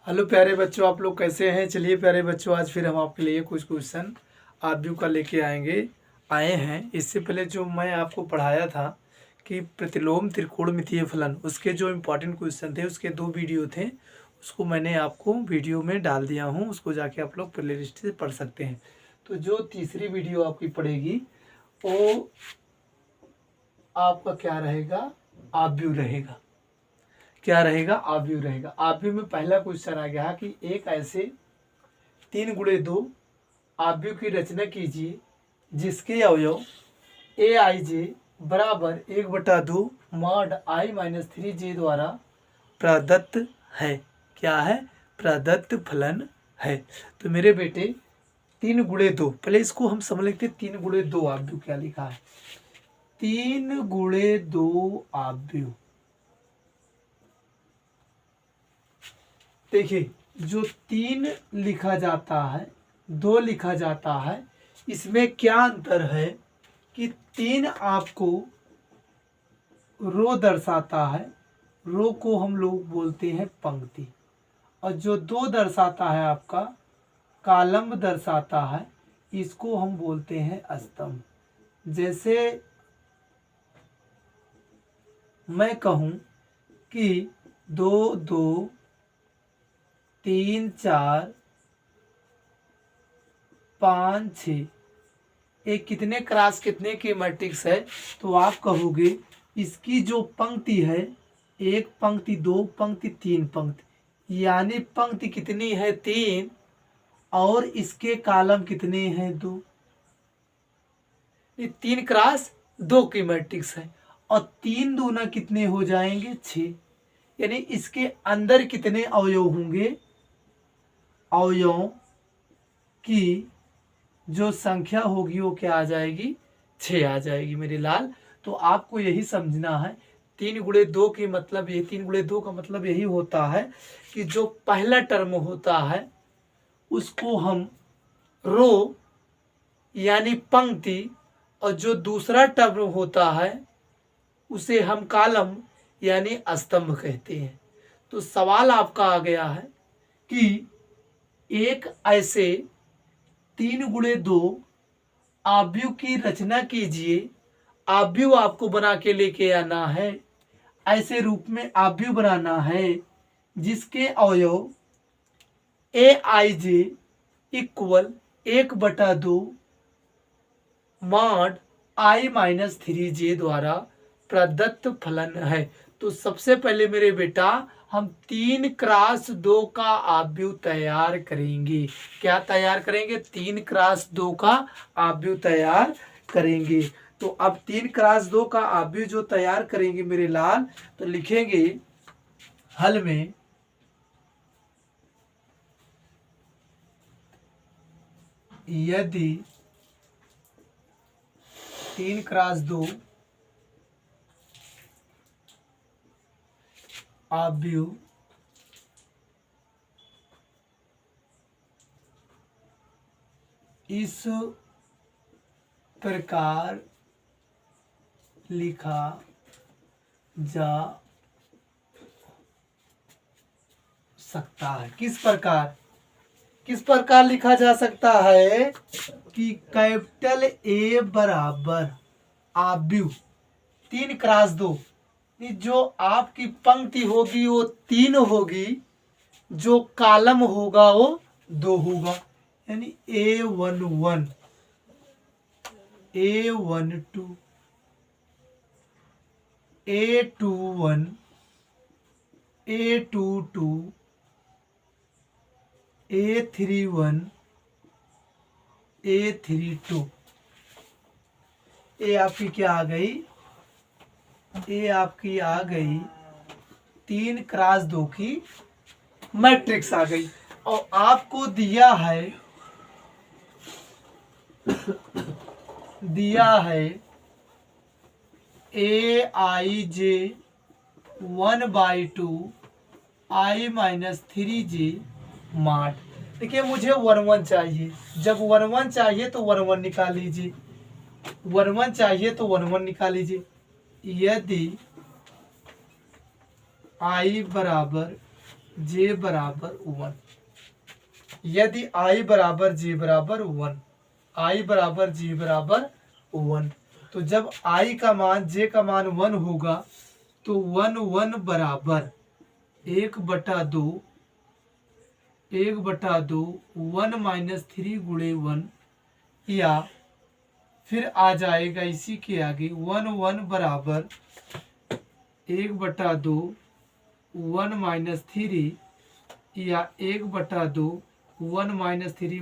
Hello प्यारे बच्चों, आप लोग कैसे हैं। चलिए प्यारे बच्चों, आज फिर हम आपके लिए कुछ क्वेश्चन आरबीयू का लेके आए हैं। इससे पहले जो मैं आपको पढ़ाया था कि प्रतिलोम त्रिकोणमितीय फलन, उसके जो इम्पोर्टेंट क्वेश्चन थे उसके 2 वीडियो थे, उसको मैंने आपको वीडियो में डाल दिया हूँ। उसको जाके आप लोग प्ले लिस्ट से पढ़ सकते हैं। तो जो तीसरी वीडियो आपकी पड़ेगी वो आपका क्या रहेगा, आरबीयू रहेगा। क्या रहेगा, आरबीयू रहेगा। आरबीयू में पहला क्वेश्चन आ गया कि एक ऐसे 3x2 आरबीयू की रचना कीजिए जिसके अवयव ए आई जे बराबर 1/2 मॉड आई माइनस 3 जे द्वारा प्रदत्त है। क्या है, प्रदत्त फलन है। तो मेरे बेटे 3x2, पहले इसको हम समझ लेते। 3x2 आरबीयू क्या लिखा है। 3x2 आरबीयू, देखिए जो 3 लिखा जाता है, 2 लिखा जाता है, इसमें क्या अंतर है कि 3 आपको रो दर्शाता है, रो को हम लोग बोलते हैं पंक्ति, और जो 2 दर्शाता है आपका कॉलम दर्शाता है, इसको हम बोलते हैं स्तंभ। जैसे मैं कहूँ कि 2 2 3 4 5 6, एक कितने क्रॉस कितने की मैट्रिक्स है, तो आप कहोगे इसकी जो पंक्ति है, 1 पंक्ति 2 पंक्ति 3 पंक्ति, यानी पंक्ति कितनी है 3, और इसके कॉलम कितने हैं 2। ये 3x2 की मैट्रिक्स है, और 3 दूना कितने हो जाएंगे 6, यानी इसके अंदर कितने अवयव होंगे, अवयवों की जो संख्या होगी वो क्या आ जाएगी, 6 आ जाएगी मेरे लाल। तो आपको यही समझना है 3x2 की मतलब, ये 3x2 का मतलब यही होता है कि जो पहला टर्म होता है उसको हम रो यानी पंक्ति, और जो दूसरा टर्म होता है उसे हम कॉलम यानी स्तंभ कहते हैं। तो सवाल आपका आ गया है कि एक ऐसे 3x2 आव्यूह की रचना कीजिए। आव्यूह आपको बना के लेके आना है, ऐसे रूप में आव्यूह बनाना है जिसके अवयव ए आई जे इक्वल 1/2 मॉड आई माइनस 3 जे द्वारा प्रदत्त फलन है। तो सबसे पहले मेरे बेटा हम 3x2 का आव्यूह तैयार करेंगे। क्या तैयार करेंगे, 3x2 का आव्यूह तैयार करेंगे। तो अब 3x2 का आव्यूह जो तैयार करेंगे मेरे लाल, तो लिखेंगे हल में यदि 3x2 आव्यूह इस प्रकार लिखा जा सकता है। किस प्रकार लिखा जा सकता है कि कैपिटल ए बराबर आव्यूह 3x2, जो आपकी पंक्ति होगी वो 3 होगी, जो कॉलम होगा वो 2 होगा, यानी A11 A12 A21 A22 A31 A32। ये आपकी क्या आ गई, ये आपकी आ गई 3x2 की मैट्रिक्स आ गई। और आपको दिया है ए आई जे 1/2 आई माइनस 3 जे मॉड। देखिए मुझे 1 चाहिए, जब 1 चाहिए तो 1 निकाल लीजिए, 1 चाहिए तो 1 निकाल लीजिए। यदि आई बराबर जे बराबर 1। यदि आई बराबर जे बराबर 1, आई बराबर जे बराबर 1, तो जब आई का मान जे का मान 1 होगा तो 1 बराबर 1/2 1 माइनस 3 गुणे 1, या फिर आ जाएगा इसी के आगे 1 बराबर 1/2 1 माइनस 3, या 1/2 1 माइनस 3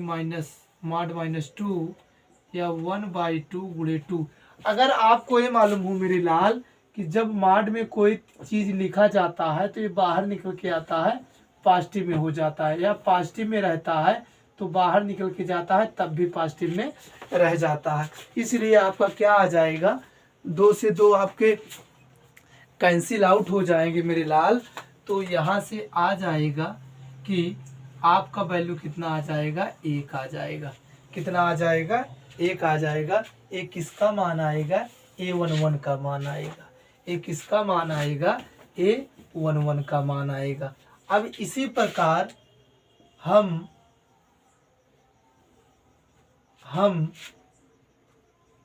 माइनस 2, या 1/2 गुणे 2। अगर आपको ये मालूम हो मेरे लाल कि जब माड में कोई चीज लिखा जाता है तो ये बाहर निकल के आता है पॉजिटिव में हो जाता है, या पॉजिटिव में रहता है तो बाहर निकल के जाता है तब भी पॉजिटिव में रह जाता है। इसलिए आपका क्या आ जाएगा, 2 से 2 आपके कैंसिल आउट हो जाएंगे मेरे लाल। तो यहाँ से आ जाएगा कि आपका वैल्यू कितना आ जाएगा, 1 आ जाएगा। कितना आ जाएगा, 1 आ जाएगा। एक किसका मान आएगा, A11 का मान आएगा। एक किसका मान आएगा, A11 का मान आएगा। अब इसी प्रकार हम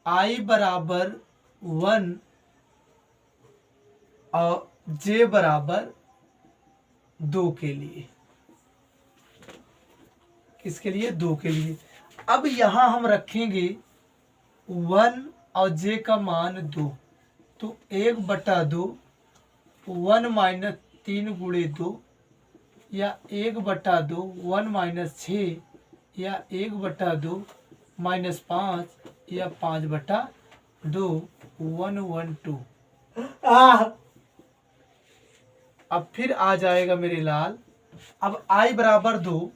I बराबर 1 और J बराबर 2 के लिए, किसके लिए, 2 के लिए। अब यहां हम रखेंगे 1 और J का मान 2, तो 1/2 1 माइनस 3 गुणे 2, या 1/2 1 माइनस 6, या 1/2 माइनस 5, या 5/2 1 1 2। अब फिर आ जाएगा मेरे लाल, अब I बराबर 2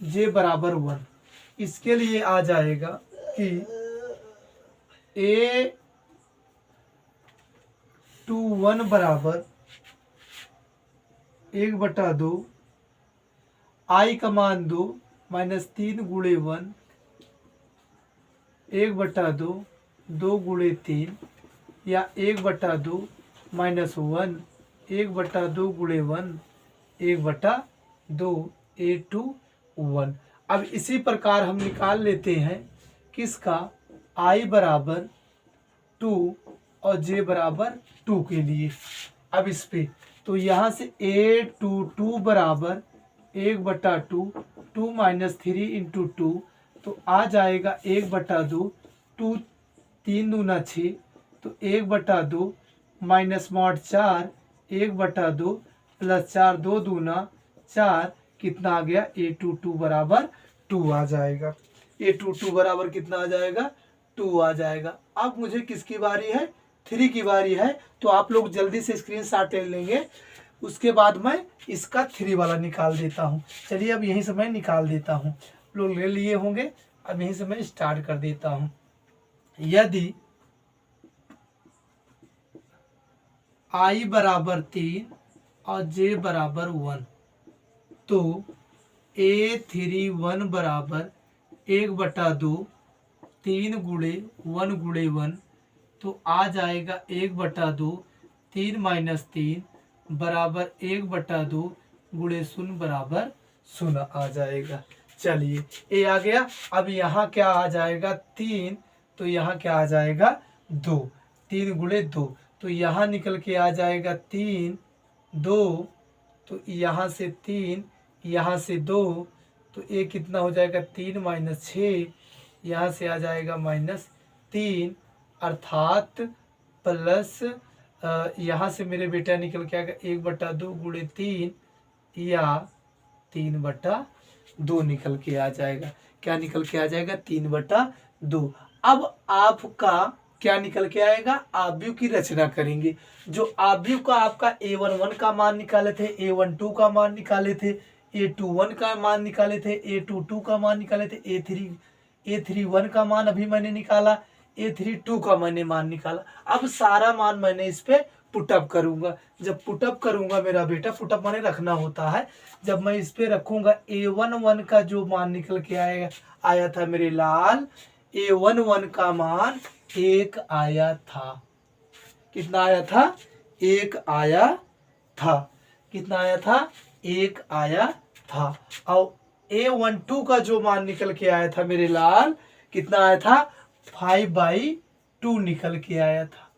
J बराबर 1, इसके लिए आ जाएगा कि A21 बराबर 1/2 I का मान 2 माइनस 3 गुणे 1 1/2 2 गुणे 3, या 1/2 माइनस 1 1/2 गुणे 1 1/2 A21। अब इसी प्रकार हम निकाल लेते हैं किसका, I बराबर 2 और J बराबर 2 के लिए। अब इस पे तो यहाँ से A22 बराबर 1/2 2 माइनस 3 इंटू 2, तो आ जाएगा 1/2 2 3 दूना 6, तो 1/2 माइनस मॉड 4 1/2 प्लस 4 2 दूना 4, कितना आ गया, A22 बराबर 2 आ जाएगा। A22 बराबर कितना आ जाएगा, 2 आ जाएगा। अब मुझे किसकी बारी है, 3 की बारी है। तो आप लोग जल्दी से स्क्रीनशॉट ले लेंगे, उसके बाद मैं इसका 3 वाला निकाल देता हूँ। चलिए अब यहीं से मैं निकाल देता हूँ, लोग ले लिए होंगे। अब यहीं से मैं स्टार्ट कर देता हूँ। यदि I बराबर 3 और J बराबर 1, तो A31 बराबर 1/2 3 गुणे 1 गुणे 1, तो आ जाएगा 1/2 3 माइनस 3 बराबर 1/2 गुणे 0 बराबर 0 आ जाएगा। चलिए ये आ गया। अब यहाँ क्या आ जाएगा, 3, तो यहाँ क्या आ जाएगा, 2 3 गुणे 2, तो यहाँ निकल के आ जाएगा 3 2, तो यहाँ से 3 यहाँ से 2, तो ये कितना हो जाएगा, 3 माइनस 6, यहाँ से आ जाएगा -3, अर्थात प्लस यहाँ से मेरे बेटा निकल के आएगा 1/2 गुणे 3, या 3/2 निकल के आ जाएगा। क्या निकल के आ जाएगा, 3/2। अब आपका क्या निकल के आएगा, आव्यूह की रचना करेंगे। जो आव्यूह का आपका A11 का मान निकाले थे, A12 का मान निकाले थे, A21 का मान निकाले थे, A22 का मान निकाले थे, A31 का मान अभी मैंने निकाला, A32 का मैंने मान निकाला। अब सारा मान मैंने इस पे पुटअप करूंगा। जब पुटअप करूंगा मेरा बेटा, पुटअप माने रखना होता है, जब मैं इस पे रखूंगा A11 का जो मान निकल के आया था मेरे लाल, A11 का मान 1 आया था। कितना आया था, 1 आया था। कितना आया था? 1 आया था। और A12 का जो मान निकल के आया था मेरे लाल, कितना आया था? 5/2 निकल के आया था।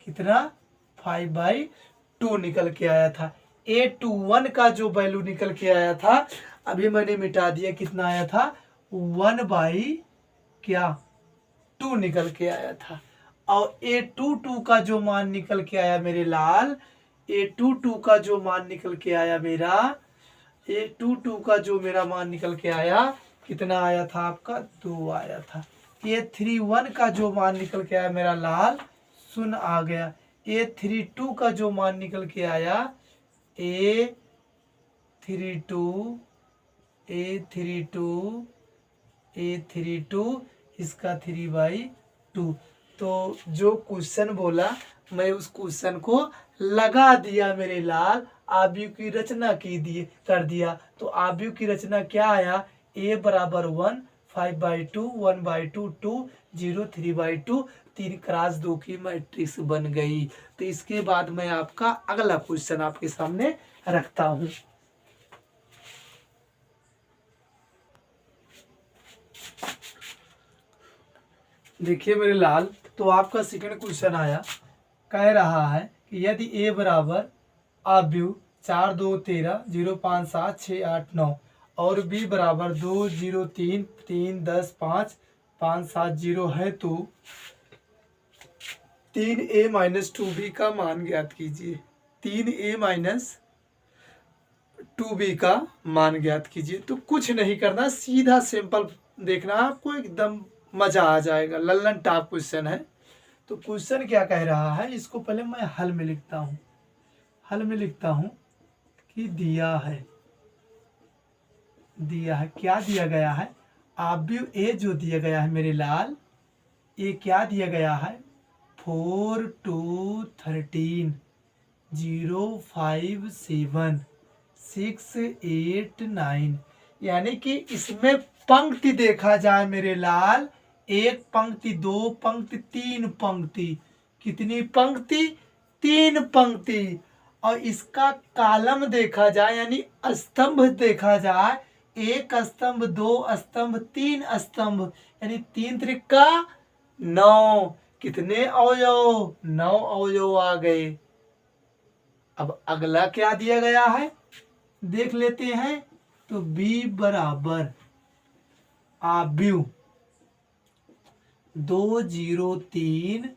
कितना? 5/2 निकल के आया था। A21 का जो वैल्यू निकल के आया था, अभी मैंने मिटा दिया, कितना आया था? 1/2 निकल के आया था। और A22 का जो मान निकल के आया मेरे लाल, A22 का जो मान निकल के आया मेरा, A22 का जो मेरा मान निकल के आया, कितना आया था आपका? 2 आया था। A31 का जो मान निकल के आया मेरा लाल, 0 आ गया। A32 का जो मान निकल के आया, A32 इसका 3/2। तो जो क्वेश्चन बोला, मैं उस क्वेश्चन को लगा दिया मेरे लाल, आव्यूह की रचना कर दिया। तो आव्यूह की रचना क्या आया? A बराबर 1, 5/2, 1/2, 2, 0, 3/2, 3x2 की मैट्रिक्स बन गई। तो इसके बाद मैं आपका अगला क्वेश्चन आपके सामने रखता हूं। देखिए मेरे लाल, तो आपका सेकंड क्वेश्चन आया, कह रहा है कि यदि A बराबर आव्यूह 4, 2, 13, 0, 5, 7, 6, 8, 9 और B बराबर 2, 0, 3, 3, 10, 5, 5, 7, 0 है, तो 3A माइनस 2B का मान ज्ञात कीजिए। 3A माइनस 2B का मान ज्ञात कीजिए। तो कुछ नहीं करना, सीधा सिंपल देखना, आपको एकदम मजा आ जाएगा। लल्लन टॉप क्वेश्चन है। तो क्वेश्चन क्या कह रहा है, इसको पहले मैं हल में लिखता हूं। हल में लिखता हूं कि दिया है क्या दिया गया है? आव्यूह A जो दिया गया है मेरे लाल, ये क्या दिया गया है? 4, 2, 13, 0, 5, 7, 6, 8, 9। यानी कि इसमें पंक्ति देखा जाए मेरे लाल, 1 पंक्ति, 2 पंक्ति, 3 पंक्ति। कितनी पंक्ति? 3 पंक्ति। और इसका कालम देखा जाए, यानी स्तंभ देखा जाए, 1 स्तंभ, 2 स्तंभ, 3 स्तंभ, यानी 3 त्रिका 9। कितने अवयव? 9 अवयव आ गए। अब अगला क्या दिया गया है, देख लेते हैं। तो B बराबर आव्यूह 2, 0, 3,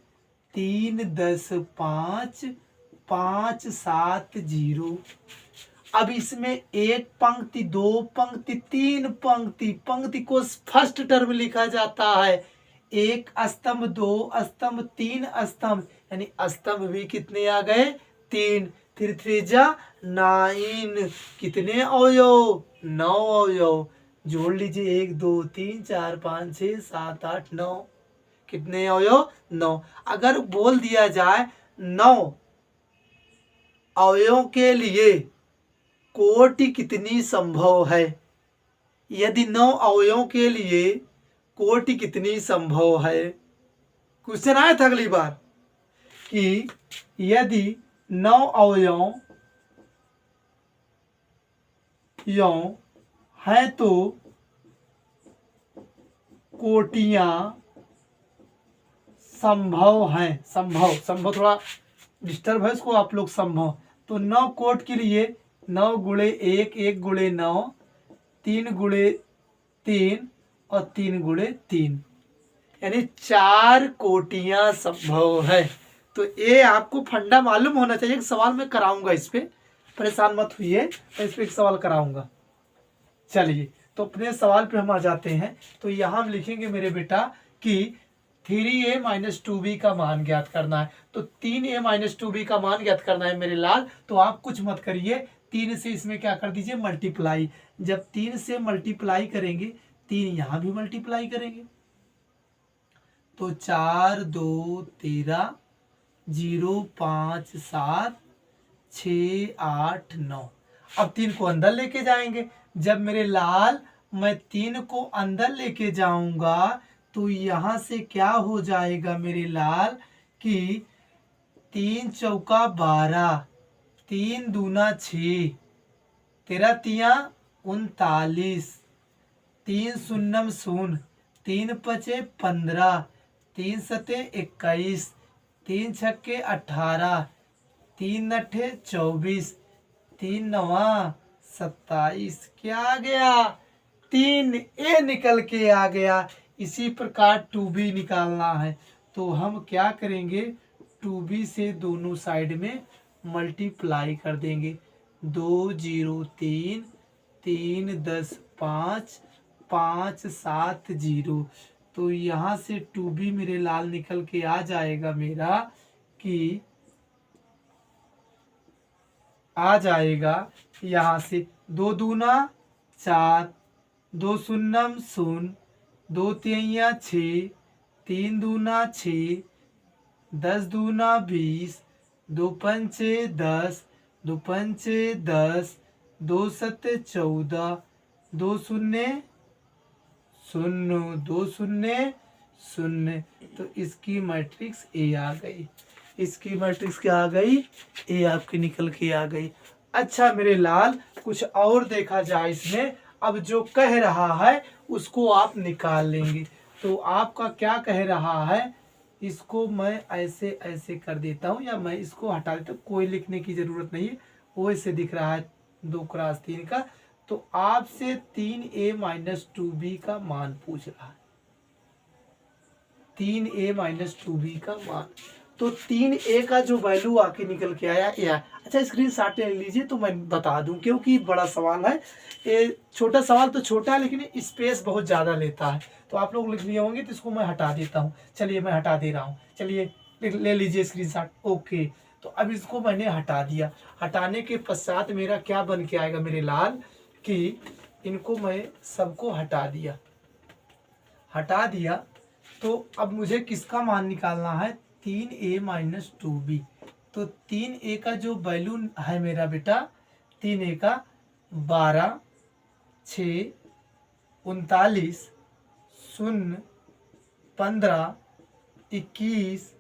3, 10, 5, 5, 7, 0। अब इसमें 1 पंक्ति, 2 पंक्ति, 3 पंक्ति। पंक्ति को फर्स्ट टर्म लिखा जाता है। 1 स्तंभ, 2 स्तंभ, 3 स्तंभ, यानी स्तंभ भी कितने आ गए? 3। 3 3 जा 9। कितने अवयव? 9 अवयव। जोड़ लीजिए, 1, 2, 3, 4, 5, 6, 7, 8, 9। कितने अवयव? 9। अगर बोल दिया जाए 9 अवयवों के लिए कोटि कितनी संभव है? यदि 9 अवयवों के लिए कोटि कितनी संभव है? क्वेश्चन आया था अगली बार कि यदि 9 अवयव है तो कोटियां संभव है। संभव थोड़ा डिस्टर्ब है इसको आप लोग। संभव तो 9 कोट के लिए 9 गुणे 1, 1 गुणे 9, 3 गुणे 3 और 3 गुणे 3, यानी 4 कोटियां संभव है। तो ये आपको फंडा मालूम होना चाहिए। एक सवाल मैं कराऊंगा इस पे, परेशान मत होइए, इस पे एक सवाल कराऊंगा। चलिए, तो अपने सवाल पे हम आ जाते हैं। तो यहाँ हम लिखेंगे मेरे बेटा कि 3A माइनस 2B का मान ज्ञात करना है। तो 3A माइनस 2B का मान ज्ञात करना है मेरे लाल। तो आप कुछ मत करिए, 3 से इसमें क्या कर दीजिए? मल्टीप्लाई। जब 3 से मल्टीप्लाई करेंगे, 3 यहाँ भी मल्टीप्लाई करेंगे, तो 4, 2, 13, 0, 5, 7, 6, 8, 9। अब 3 को अंदर लेके जाएंगे। जब मेरे लाल मैं 3 को अंदर लेके जाऊंगा, तो यहां से क्या हो जाएगा मेरे लाल कि 3 चौका 12, तीन दूना 6, तेरह तिया 39, तीन शून्यम शून्य, तीन पचे 15, तीन सते 21, तीन छक्के 18, तीन अठे 24, तीन नवा 27। क्या आ गया? 3A निकल के आ गया। इसी प्रकार 2B निकालना है तो हम क्या करेंगे, 2B से दोनों साइड में मल्टीप्लाई कर देंगे। 2 0 3, 3 10 5, 5 7 0। तो यहाँ से 2B मेरे लाल निकल के आ जाएगा मेरा कि आ जाएगा यहाँ से 2 दूना 4, 2 शून्यम शून्य, 2 तिया 6, 3 दूना 6, 10 दूना 20, 2 पंचे 10, 2 पंचे 10, 2 सत्ते 14, 2 शून्य शून्य, 2 शून्य शून्य। तो इसकी मैट्रिक्स ए आ गई। इसकी मैट्रिक्स क्या आ गई? ए आपकी निकल के आ गई। अच्छा मेरे लाल, कुछ और देखा जाए इसमें। अब जो कह रहा है उसको आप निकाल लेंगे। तो आपका क्या कह रहा है, इसको मैं ऐसे ऐसे कर देता हूँ, या मैं इसको हटा देता हूँ, कोई लिखने की जरूरत नहीं है, वैसे दिख रहा है 2 क्रॉस 3 का। तो आपसे 3A माइनस 2B का मान पूछ रहा है, 3A माइनस 2B का मान। तो 3A का जो वैल्यू आके निकल के आया या। अच्छा स्क्रीन शॉट ले लीजिए तो मैं बता दूं, क्योंकि बड़ा सवाल है ये। छोटा सवाल तो छोटा है लेकिन स्पेस बहुत ज़्यादा लेता है। तो आप लोग लिख लिए होंगे तो इसको मैं हटा देता हूँ। चलिए मैं हटा दे रहा हूँ। चलिए ले लीजिए स्क्रीन शॉट। ओके, तो अब इसको मैंने हटा दिया। हटाने के पश्चात मेरा क्या बन के आएगा मेरे लाल, कि इनको मैं सबको हटा दिया। तो अब मुझे किसका मान निकालना है, 3A माइनस 2B। तो 3A का जो वैल्यू है मेरा बेटा, 3A का 12, 6, 39, 0, 15, 21,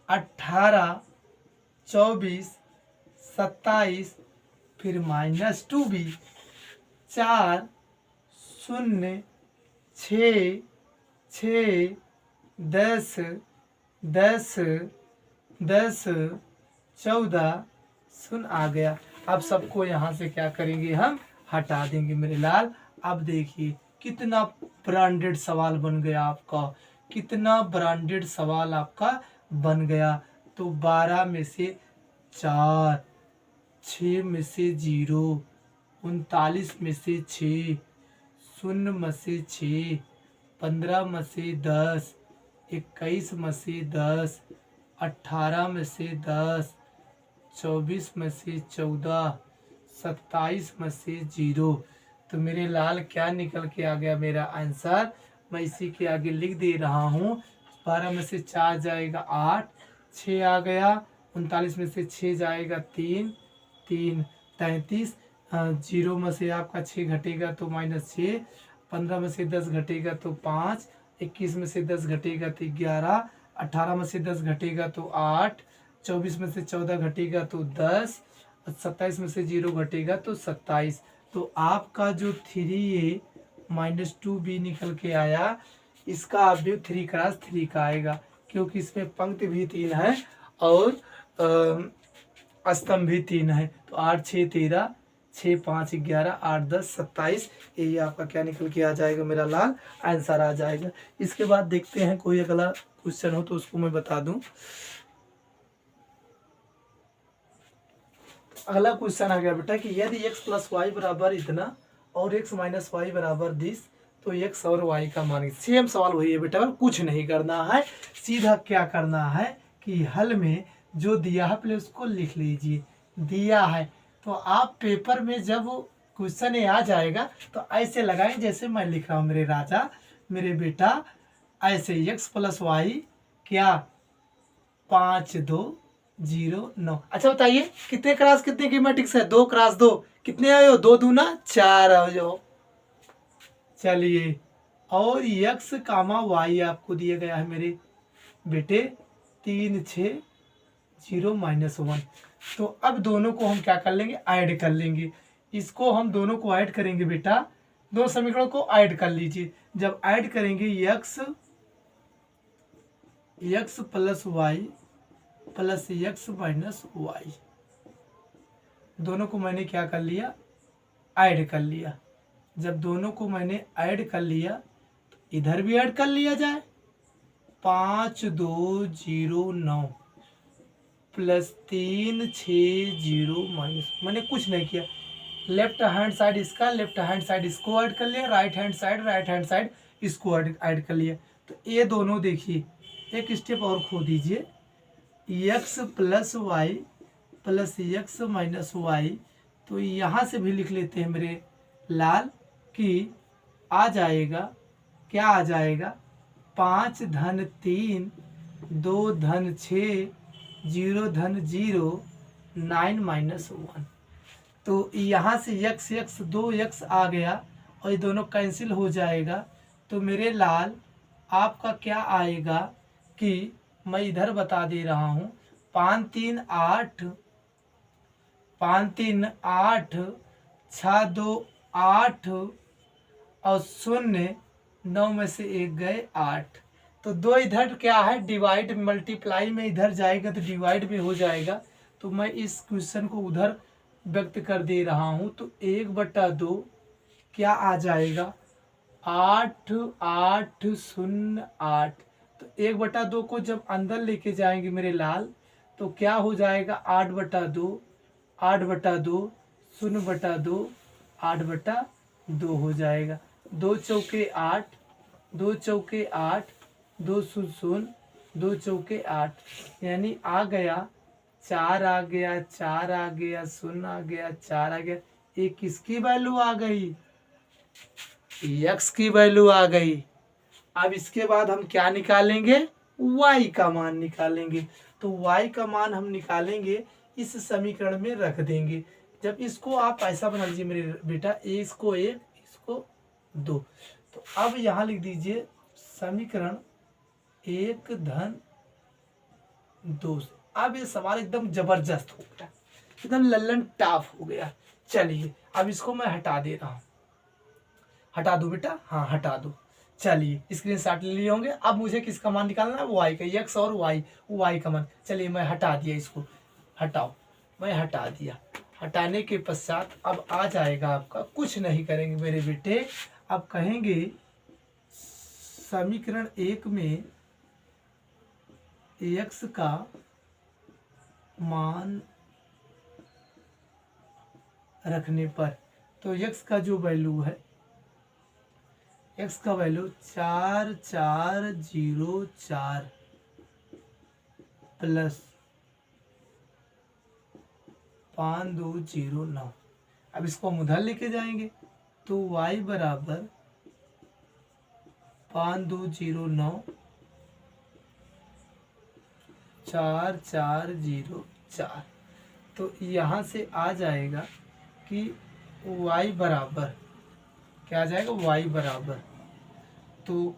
18, 24, 27, फिर माइनस 2B, 4, 0, 6, 6, 10, 10, 10, 14, 0 आ गया। अब सबको यहाँ से क्या करेंगे, हम हटा देंगे मेरे लाल। अब देखिए कितना ब्रांडेड सवाल बन गया आपका, कितना ब्रांडेड सवाल आपका बन गया। तो 12 में से 4, 6 में से 0, 39 में से 6, 0 में से 6, 15 में से 10, 21 में से 10, 18 में से 10, 24 में से 14, 27 में से 0। तो मेरे लाल क्या निकल के आ गया मेरा आंसर, मैं इसी के आगे लिख दे रहा हूँ। 12 में से 4 जाएगा 8, 6 आ गया, 39 में से 6 जाएगा 3, 3 33, 0 में से आपका 6 घटेगा तो -6, 15 में से 10 घटेगा तो 5, 21 में से 10 घटेगा तो 11, 18 में से 10 घटेगा तो 8, 24 में से 14 घटेगा तो 10, 27 में से 0 घटेगा तो 27। तो आपका जो 3A माइनस 2B निकल के आया, इसका अवयव 3 क्रॉस 3 का आएगा, क्योंकि इसमें पंक्ति भी 3 है और स्तंभ भी 3 है। तो 8 6 13, 6 5 11, 8 10 27, यही आपका क्या निकल के आ जाएगा मेरा लाल, आंसर आ जाएगा। इसके बाद देखते हैं कोई अगला क्वेश्चन हो तो उसको मैं बता दूं। अगला क्वेश्चन आ गया बेटा कि यदि x प्लस वाई बराबर इतना और x माइनस वाई बराबर 10, तो x और y का मान। सेम सवाल वही है बेटा, कुछ नहीं करना है, सीधा क्या करना है कि हल में जो दिया है पहले उसको लिख लीजिए। दिया है तो आप पेपर में जब क्वेश्चन आ जाएगा तो ऐसे लगाएं जैसे मैं लिख रहा हूँ मेरे राजा मेरे बेटा, ऐसे x प्लस वाई क्या 5 2 0 9। अच्छा बताइए कितने क्रॉस कितने की मैट्रिक्स है, 2 क्रॉस 2, कितने आयो, 2 दूना 4 आओ। चलिए और x कामा y आपको दिया गया है मेरे बेटे 3 6 0 -1। तो अब दोनों को हम क्या कर लेंगे, ऐड कर लेंगे। इसको हम दोनों को ऐड करेंगे बेटा, दो समीकरणों को ऐड कर लीजिए। जब ऐड करेंगे x plus y plus x minus y, दोनों को मैंने क्या कर लिया, ऐड कर लिया। जब दोनों को मैंने ऐड कर लिया तो इधर भी ऐड कर लिया जाए। 5209 प्लस 36 माइनस, मैंने कुछ नहीं किया, लेफ्ट हैंड साइड इसका, लेफ्ट हैंड साइड इसको ऐड कर लिया, राइट हैंड साइड इसको ऐड कर लिया। तो ये दोनों देखिए, एक स्टेप और खो दीजिए, x plus y plus x minus y. तो यहाँ से भी लिख लेते हैं मेरे लाल कि आ जाएगा, क्या आ जाएगा, 5 धन 3 2 धन 6 0 धन 0 9 -1। तो यहाँ से x 2x आ गया और ये दोनों कैंसिल हो जाएगा। तो मेरे लाल आपका क्या आएगा कि मैं इधर बता दे रहा हूँ, 5 3 8 6 2 8 और 0 9 में से 1 गए 8। तो 2 इधर क्या है, डिवाइड मल्टीप्लाई में इधर जाएगा तो डिवाइड में हो जाएगा। तो मैं इस क्वेश्चन को उधर व्यक्त कर दे रहा हूँ। तो 1/2 क्या आ जाएगा, 8 8 0 8। तो 1/2 को जब अंदर लेके जाएंगे मेरे लाल तो क्या हो जाएगा, 8/2 8/2 0/2 8/2 हो जाएगा। 2 चौके 8 2 चौके 8 2 0 2 चौके 8, यानी आ गया 4 आ गया 4 आ गया 0 आ गया 4 आ गया। ये किसकी वैल्यू आ गई, x की वैल्यू आ गई। अब इसके बाद हम क्या निकालेंगे, y का मान निकालेंगे। तो y का मान हम निकालेंगे, इस समीकरण में रख देंगे। जब इसको आप ऐसा बना लीजिए मेरे बेटा, इसको 1 इसको 2। तो अब यहाँ लिख दीजिए समीकरण 1 धन 2। अब ये सवाल एकदम जबरदस्त हो गया, एकदम लल्लन टाफ हो गया। चलिए अब इसको मैं हटा दे रहा हूँ, हटा दो बेटा, हाँ हटा दो। चलिए स्क्रीनशॉट ले लिए होंगे। अब मुझे किसका मान निकालना है, y का, x और y का मान। चलिए मैं हटा दिया, इसको हटाओ, मैं हटा दिया। हटाने के पश्चात अब आ जाएगा आपका, कुछ नहीं करेंगे मेरे बेटे। अब कहेंगे समीकरण 1 में x का मान रखने पर, तो x का जो वैल्यू है, x का वैल्यू 4404 प्लस 5209। अब इसको हम उधर लेके जाएंगे तो y बराबर 5209 4404। तो यहाँ से आ जाएगा कि y बराबर क्या आ जाएगा, y बराबर, तो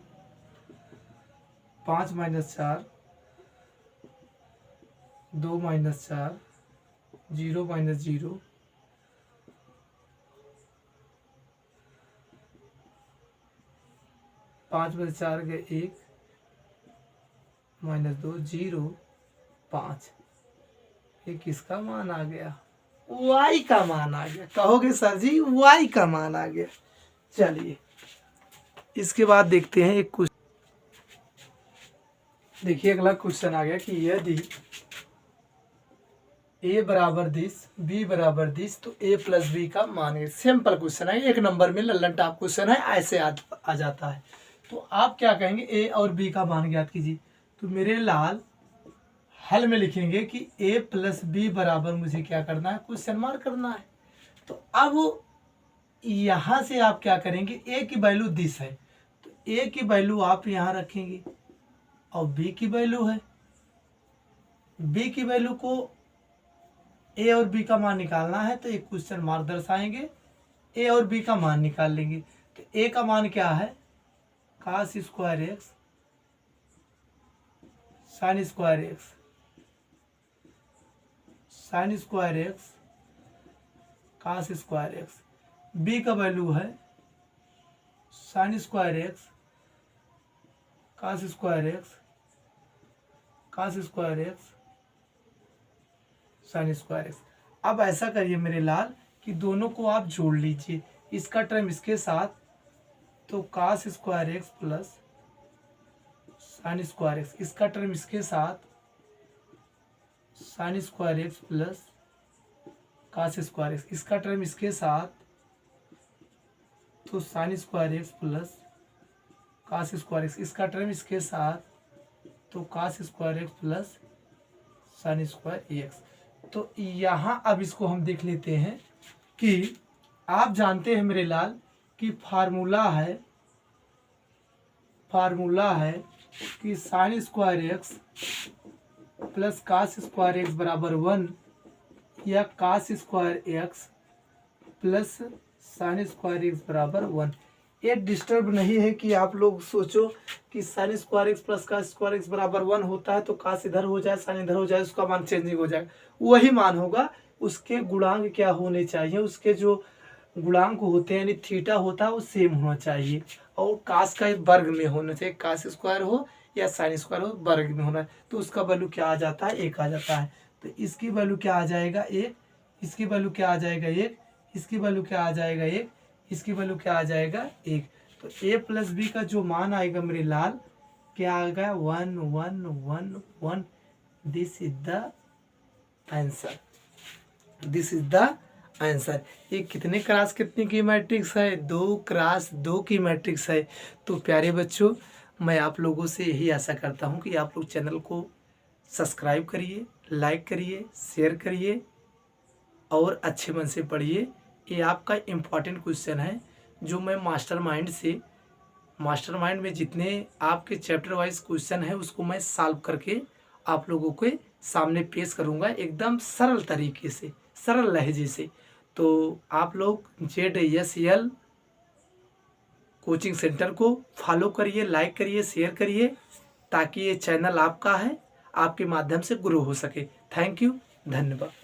5 - 4 2 - 4 0 - 0 5 में 4 गए 1 -2 0 5। ये किसका मान आ गया, y का मान आ गया। कहोगे सर जी y का मान आ गया। चलिए इसके बाद देखते हैं एक क्वेश्चन। देखिए अगला क्वेश्चन आ गया कि यदि a बराबर 10 b बराबर 10 तो a प्लस b का मान है। सिंपल क्वेश्चन है, 1 नंबर में लल्लन टॉप क्वेश्चन है, ऐसे आ जाता है। तो आप क्या कहेंगे, a और b का मान ज्ञात कीजिए। तो मेरे लाल हल में लिखेंगे कि a प्लस b बराबर मुझे क्या करना है, क्वेश्चन मार्क करना है। तो अब यहाँ से आप क्या करेंगे, a की वैल्यू 10 है तो a की वैल्यू आप यहाँ रखेंगे और b की वैल्यू है, b की वैल्यू को a और b का मान निकालना है तो एक क्वेश्चन मार्क दर्शाएंगे, a और b का मान निकाल लेंगे। तो a का मान क्या है, cos square x sin square x sine square x cos square x, B का वैल्यू है sine square x cos square x cos square x sine square x. अब ऐसा करिए मेरे लाल कि दोनों को आप जोड़ लीजिए, इसका टर्म इसके साथ, तो cos square x plus sine square x, इसका टर्म इसके साथ sine square x plus cos square x, इसका टर्म इसके साथ, तो sine square x plus cos square x, इसका टर्म इसके साथ, तो cos square x plus sine square x. तो यहाँ अब इसको हम देख लेते हैं कि आप जानते हैं मेरे लाल कि फार्मूला है कि sine square x plus cos square x बराबर 1 या cos square x plus sine square x बराबर 1। ये डिस्टर्ब नहीं है कि आप लोग सोचो कि sine square x plus cos square x बराबर 1 होता है तो कास इधर हो जाए साइन इधर हो जाए, उसका मान चेंजिंग हो जाएगा, वही मान होगा। उसके गुणांक क्या होने चाहिए, उसके जो गुणांक होते हैं यानी थीटा होता है वो सेम होना चाहिए, और कास का वर्ग में होना चाहिए, कास स्क्वायर हो या साइन स्क्वायर हो वर्ग में होना है, तो उसका वैल्यू क्या आ जाता है, 1 आ जाता है। तो इसकी वैल्यू क्या आ जाएगा 1, इसकी वैल्यू क्या आ जाएगा 1, इसकी वैल्यू क्या आ जाएगा 1, इसकी वैल्यू क्या आ जाएगा 1। तो a प्लस बी का जो मान आएगा मेरे लाल क्या आएगा 1 1 1 1। This is the answer, this is the answer. ये कितने क्रॉस कितने की मैट्रिक्स है, 2 क्रॉस 2 की मैट्रिक्स है। तो प्यारे बच्चों, मैं आप लोगों से यही आशा करता हूँ कि आप लोग चैनल को सब्सक्राइब करिए, लाइक करिए, शेयर करिए और अच्छे मन से पढ़िए। ये आपका इम्पॉर्टेंट क्वेश्चन है जो मैं मास्टरमाइंड में जितने आपके चैप्टर वाइज क्वेश्चन है उसको मैं सॉल्व करके आप लोगों के सामने पेश करूंगा एकदम सरल तरीके से, सरल लहजे से। तो आप लोग ZSL कोचिंग सेंटर को फॉलो करिए, लाइक करिए, शेयर करिए, ताकि ये चैनल आपका है, आपके माध्यम से ग्रो हो सके। थैंक यू, धन्यवाद।